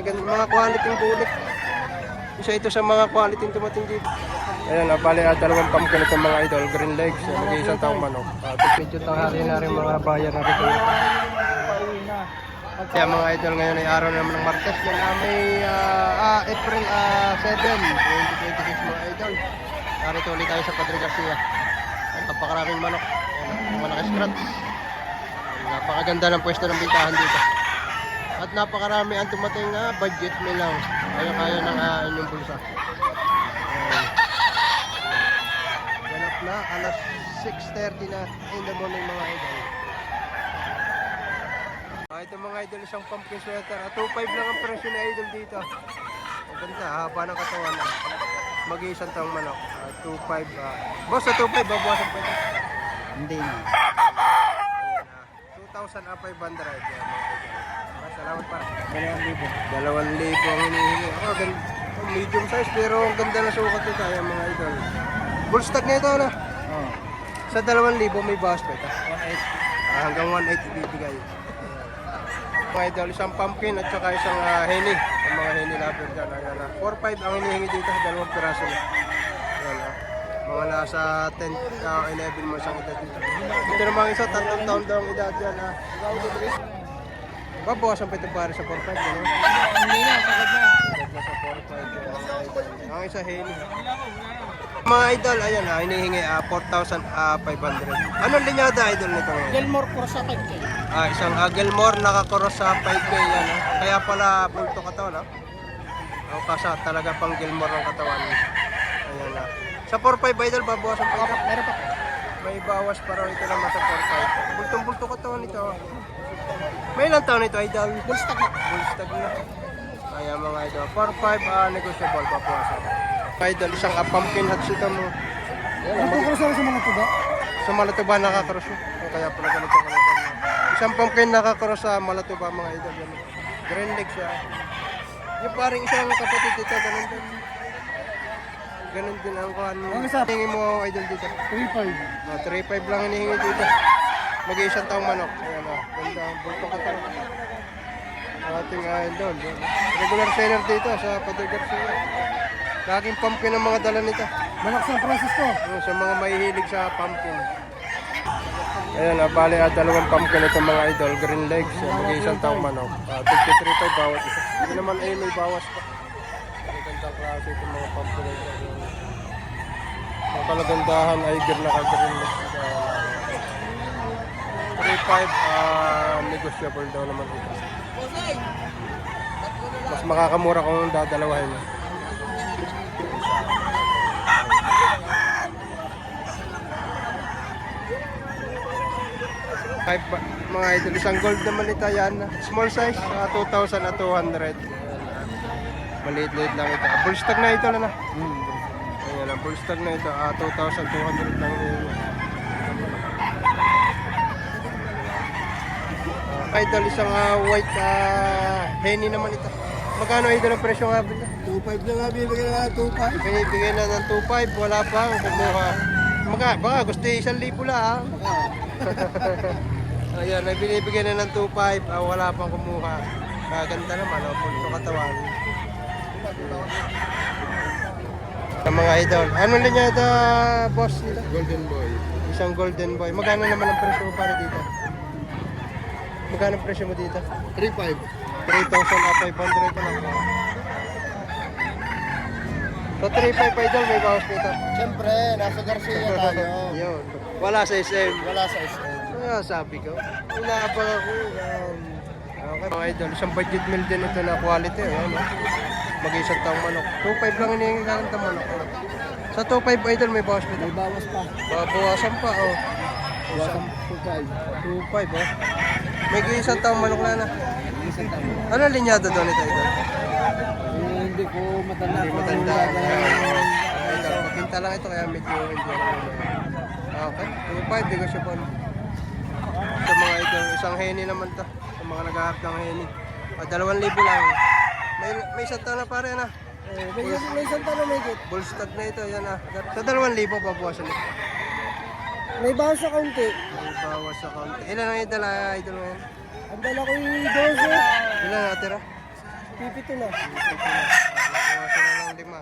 Mga quality bulik. Isa ito sa mga quality tumating dito. Ayan, bali dalawang pumpkin itong mga idol, green legs, mag-iisang taong manok. Medyo tanghali na rin mga bayan na rito. Kaya mga idol, ngayon ay araw naman ng Martes na may April 7, 2026 mga idol. Narito ulit tayo sa Padre Garcia. Napakaraming manok, malaki scratch. Napakaganda ng pwesto ng bintahan dito. At napakarami ang tumating na budget nilang kaya-kaya ng inyong bulsa. Ganap na, alas 6:30 na in the morning mga idol. Ito mga idol, isang pumpkin sweater. 2.5 lang ang presyo na idol dito. Ang ganda, haba ng katawan. Mag-iisang taong manok. 2.5. Boss, sa 2.5, babawasan pa ito? Hindi na. 2,500. Salamat pa. 2,000. 2,000 ang hinihingi. Medium size pero ang ganda na sukat ito kaya mga idol. Bull stock na ito na. Oh. Sa 2,000 may bawas pa ito. 1,800. Hanggang 1,800 ibibigay. Mga idol, isang pumpkin at saka isang henny. Ang mga henny lover dyan. 4,500 ang hinihingi dito. 2 piraso na. Ayan, mga nasa 10, 11 mo isang edad dito. Ito naman isa, 3 taon daw ang edad yan. Babawasan pa ito para sa 4,500. Hindi na, sagad na. Sa 4,500. Ang isa henny. Mga idol, ayan hinihingi 4,500. Anong linyada idol nito ngayon? Gilmore Cross sa 5K. Isang Gilmore nakakoros sa 5K yan. Kaya pala bulto katawan. Ang kasa talaga pang Gilmore ang katawan. Ayan na. Sa 4,500 idol, babawasan pa ito. Meron pa. May bawas pa raw ito naman sa 4,500. Bultong-bulto katawan ito. May ilang taon ito idol? Bullstag na. Bullstag na. Ayan mga idol. 4,500 negotiable, babawasan. Idol, isang pumpkin hats ito mo. Nagkukross sa mga tuba? Sa Malatuba nakakross yun. Kaya pala ganito kalaban. Isang pumpkin nakakross sa Malatuba mga idol. Green leg siya. Yung parang isang kapatid dito, ganun din. Ganun din ang kuhan mo. Ang isa? Hingin mo idol dito. 3,500. 3,500 lang hinihingi dito. Mag-iisang taong manok. Ayan o. Ganda. Bulto ka ito. Ating idol. Regular seller dito sa Padre Garcia. Laging pumpkin ang mga dala nito. Manok San Francisco. Sa mga mahihilig sa pumpkin. Ayan, bali dalawang pumpkin itong mga idol, green legs, mag-iisang taong manok. 53.5 bawat isa. Hindi naman may bawas pa. Magandang klase itong mga pumpkin ito. Ang kalagandahan ay naka-green legs. 3.5 negotiable daw naman ito. Mas makakamura kung dadalawahin. Mga idol, isang gold naman ito yan. Small size, 2,200. Maliit-liit lang ito. Bull stock na ito na. Ayan, bull stock na ito. 2,200 lang yun. Idol, isang white henny naman ito. Magkano idol ang presyo nga ba? 2,500 lang nga, bibigyan na 2,500. Binibigyan na ng 2,500, wala pang kumuha. Baka gusto 1,000 lang. Ayan, binibigyan na ng 2,500, wala pang kumuha. Ganda naman, punto katawan. Sa mga idol. Ano na niya ito, boss nila? Golden Boy. Isang golden boy. Magkano naman ang presyo mo para dito? Magkano ang presyo mo dito? 3,500. 3,500 pa lang. So 3,500 idol, may bawas nito. Siyempre, nasa Garcia tayo. Yun. Wala sa SM. Wala sa SM. Sabi ko. Inaabang ako. Okay mga idol, isang budget meal din ito na quality. Mag-isang taong manok. 2,500 lang hinihingi ka ng manok. Sa 2,500 idol, may bawas nito. May bawas pa. Bawasan pa, oh. Bawasan 2,500. 2,500, oh. May isang taong manok na na. Isang tama. Ano linyado doon ito, idol? Hindi ko matanda. Hindi matanda. Idol, pagkinta lang ito, kaya medyo hindi ako. Okay, 2,500, negotiable. Sa mga idol, isang henny naman to. Sa mga naghahanap ng henny. 2,000 lang. May isang taon na pare na. May isang tanong may git. Bull stock na ito, yan na. Sa 2,000 babawasan ito. May bawas sa kaunti. May bawas sa konti. Ilan ang idol ngayon? Ang dala ko yung 12. Ilan natira? Pipito na. Nakuha na ng 5.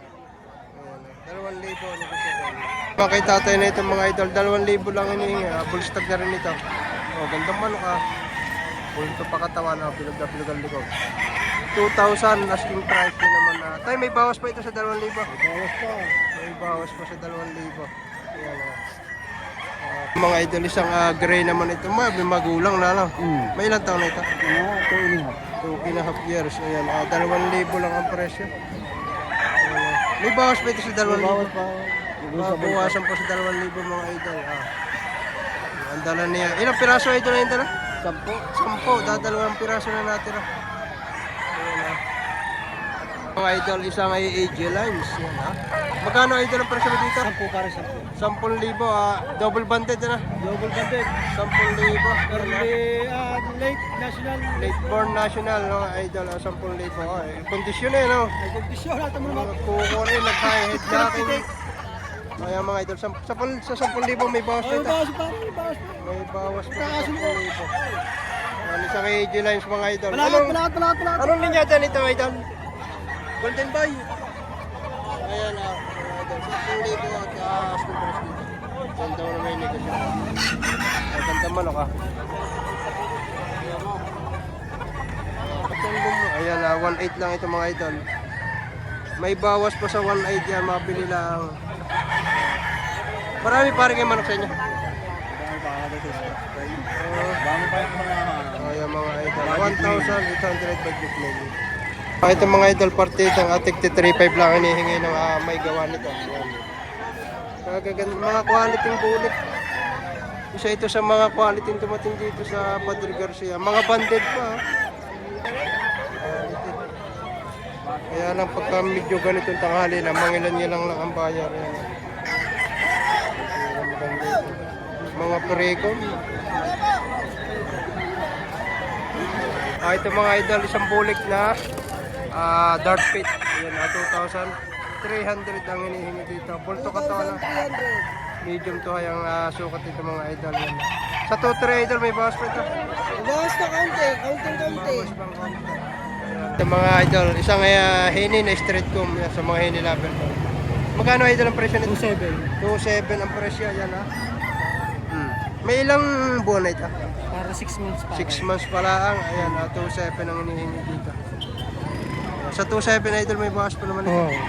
Ayan, 2,000 negosyo. Kay tatay na ito mga idol, 2,000 lang hinihingi. Full stock na rin ito. Gandang manok Pulto pa katawan, bilog na bilog ang likod. 2,000 asking price din naman Tay, may bawas pa ito sa 2,000. Bawas pa. May bawas pa sa 2,000. Ayan mga idol, isang gray naman ito. May magulang na lang. May ilang taon na ito? 2.5 years. Ayan, 2,000 lang ang presyo. May bawas pa ito sa 2,000. Bawas pa. Bawasan po sa 2,000 mga idol. Ang dala niya. Ilang piraso ito na yung dala? 10. Dadalawang piraso na natin. Ayan, mga idol, isang AAG lines. Yan, Magkano idol ang presyo mo dito? 10 para 10,000. Double banded na. Double banded. 10,000. Late national. Late born national, no? Idol, 10,000. Kondisyon no? Ay, kondisyon natin mo naman. Kuko rin, nag-high head natin. Kaya mga idol, sa 10,000 may bawas pa ito. Bawas pa. Bawas pa. May bawas pa sa 10,000. Ano sa AAG lines mga idol? Palakat. Anong linya dyan ito idol? Golden Bay. Ayan mga idol, 10,000 at asking price dito. Ganda mo na may negosyo. Ganda manok Ayan 1.8 lang ito mga idol. May bawas pa sa 1.8 yan, mabili lang. Marami pare kayo manok sa inyo. Ayan mga idol, 1,800 budget menu. Ito mga idol, parte itong atik 3.5 lang hinihingi ng may gawa nito. Mga quality bulit. Isa ito sa mga quality dumating dito sa Padre Garcia. Mga banded pa. Kaya lang pagka medyo ganitong tanghali na, mangilan-ilan lang ang bayar. Mga precon. Ito mga idol, isang bulik na dart pit. Ayan, 2,300 ang hinihingi dito. Pulto katawan na. Medium to ang sukat ito mga idol. Yan. Sa 2-3 idol, may bawas pa ito. Bawas na kaunti. Kaunti. Bawas pang konti. Ito mga idol, isang hini na street comb sa mga hini level. Magkano idol ang presyo nito? 2.7. 2,700 ang presyo. Yan May ilang buwan na ito? Para 6 months pa. 6 months pa lang. Ayan, 2,700 ang hinihingi dito. Sa 2,700 idol may bawas pa naman ito. Ayan,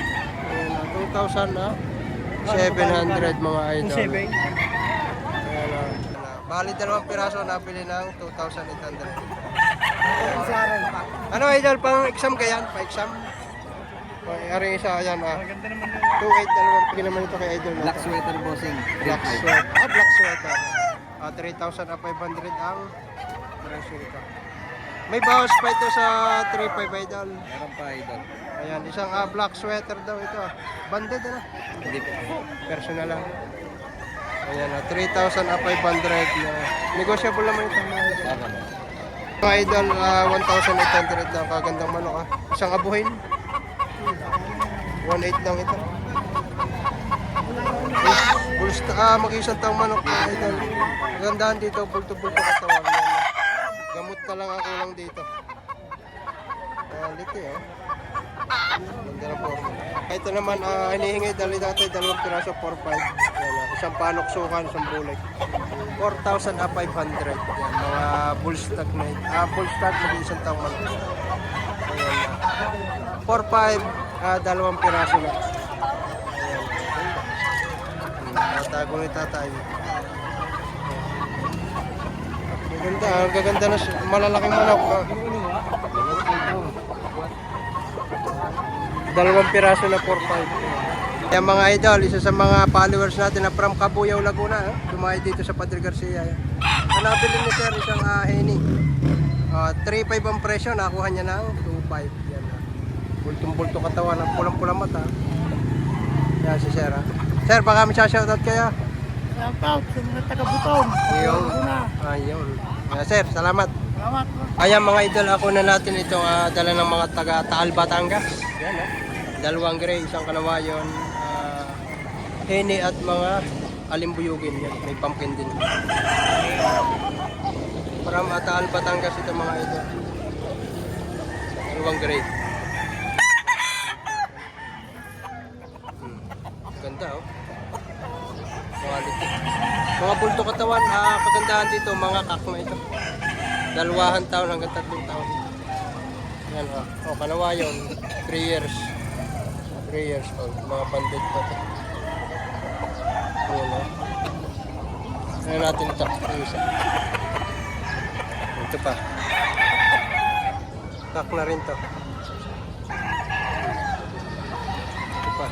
2,700 mga idol. 2.7. Ayan, bali 2 piraso nabili ng 2,800. Ano idol, pang exam ka yan? Pa-exam? Aring isa, ayan 2,800 dalawang naman ito kay idol. Black sweater bossing. Black sweater. Black sweater. 3,500 ang presyo ito. May bawas pa ito sa 3,500 idol. Meron pa idol. Ayan, isang black sweater daw ito. Banded Hindi po. Personal lang. Ayan, 3,500 negotiable naman ito mga idol. Mga idol, 1,800 lang. Kagandang manok Isang abuhin. 1.8 lang ito. Mag-isang taong manok mga idol. Gandaan dito, bulto-bulto katawan. Gamot ka lang ako lang dito. Liti Ganda na po. Ito naman, hinihingi dali dati 2 piraso 4,500. Isang panok sukan, isang bulik. 4,500. Yan, mga bull stock na ito. Bull stock, mag-isang taong manok. 4,500, 2 piraso na. Tago ni tatay. Gaganda na malalaking manok. 2 piraso na 4,500. Yan mga idol, isa sa mga followers natin na from Cabuyao, Laguna. Dumayo dito sa Padre Garcia. Nabili ni sir isang heni. 3,500 ang presyo, nakuha niya ng 2,500. Yan. Bultong-bulto katawan, pulang-pulang mata. Yan si sir. Sir, baka may shoutout kaya? Shoutout sa mga taga-Butong. Ayun. Ayun. Sir, salamat. Salamat. Ayan mga idol, ako na natin itong dala ng mga taga Taal, Batangas. Yan 2 gray, isang kanawayon, heni at mga alimbuyugin. Yan, may pumpkin din. From Taal, Batangas ito mga idol. 2 gray. naman, kagandahan dito, mga kak na ito. 2 taon hanggang 3 taon. Yan kanawa yun, 3 years. 3 years old, mga banded pa ito. Yan Ayan natin ito, isa. Ito pa. Kak na rin to. Ito pa.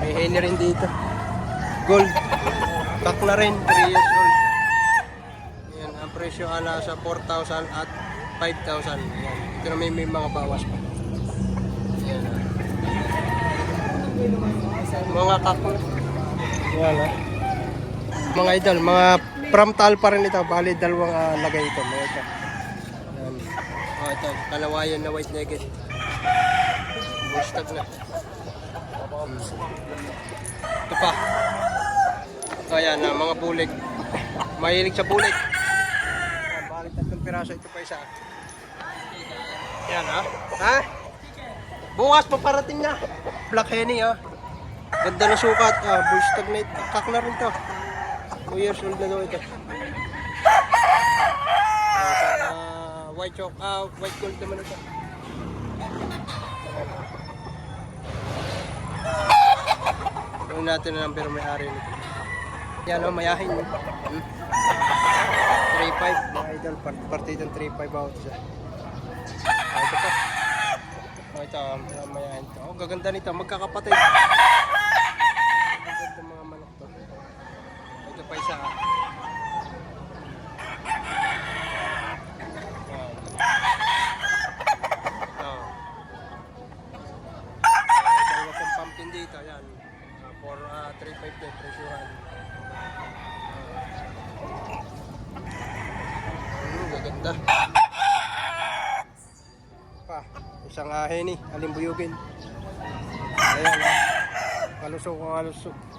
May henny rin dito. Gold. Kak na rin, 3 years old. Ayan, ang presyo sa 4,000 at 5,000. Ayan. Ito na may mga bawas pa. Ayan. Mga kak. Ayan mga idol, mga pramtal pa rin ito. Bali, 2 lagay ito. Mga ito. Ayan. Ito, kalawayan na white naked. Bustag na. Ito pa. Ayan mga bulig. Mahilig sa bulig. Bali 3 piraso. Ito pa isa. Ayan ha? Bukas paparating na. Black Henny Ganda na sukat. Bull stagnate. Kak na rin to. 2 years old na daw ito. White chalk. White gold naman ito. Gawin natin na pero may ari nito. Yan mayahin. 3.5 mga idol. Partidang 3.5 out siya. Ito pa. Ito mayahin ito. Gaganda nito. Magkakapatid. Gaganda mga manok to. Ito pa isa. Dalawa pang pumpkin dito. Yan. For 3.5 din. Presyuhan. Gaganda. Pa. Isang henny. Alimbuyugin. Ayan kalusok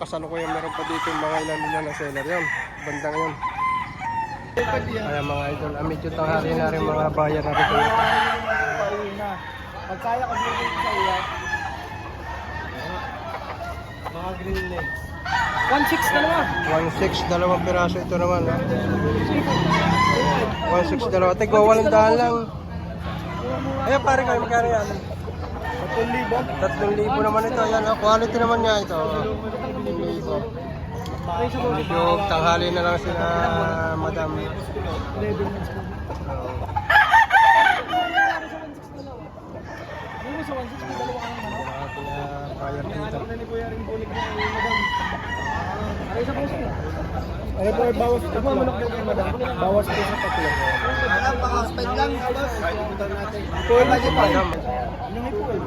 kasalukuyan meron pa dito yung mga ilan na seller yun. Bandang yun. Ayan mga idol. Medyo tanghali na rin mga bayan na rito. Pagkaya ka dito sa iya. Mga green legs. 1.6 dalawa. 1.6 2 piraso ito naman. 1.6 2. Tigwa 800 lang. Ayan pare kayo magkano yan? 3,000 naman ito. Ayan, quality naman niya ito. 3,000. Medyo tanghali na lang sila, madam. Bayar dito. Ano po ay bawas? Ano ang manok kayo madam? Bawas po sa tatlo. Madam, pang-aspect lang. Ito ay lagi pa. Yung ito ay.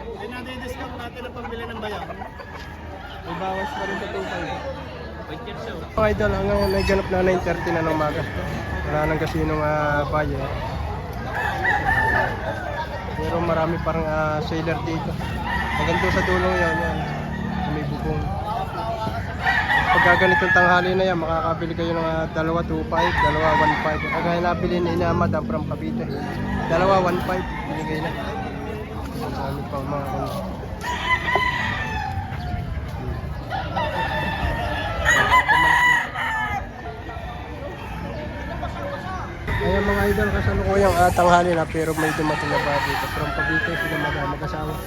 Hindi natin i-discount natin ang pambili ng bayan. May bawas pa rin sa 2.5. Mga idol, hanggang nagganap na 9:30 na ng umaga. Wala nang kasinong buyer. Pero marami parang seller dito. Maganda sa tulong yan. May bubong. Pagka ganitong tanghali na yan, makakabili kayo ng 2.25, 2.15. Kagaya nabili na madam from Cavite. 2.15, binigay na. Marami pang mga Ayan mga idol, kasalukuyang tanghali na pero may dumating na ba dito. From Cavite, sila mag-asawa.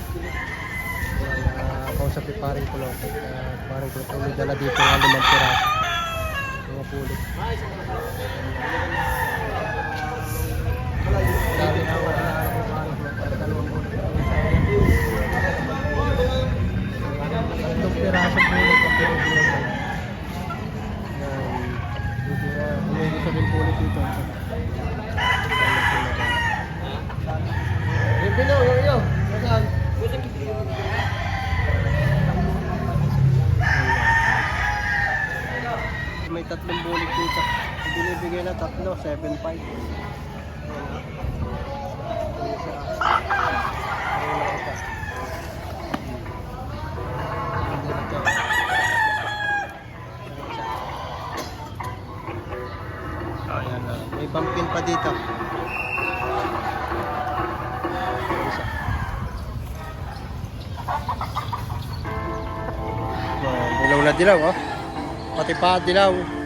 Kausapin paring kulong. Paring kulong may dala dito ng 5 piraso. Mga pulit. Dali na wala na ako paring kulong. 2 piraso pulit. May gusto din pulit dito. Yo. Saan? May 3 bulik dito. Binibigay na 3, 7.5. Ayan na. May pumpkin pa dito. Isa. dilaw, oh. Pati pa dilaw.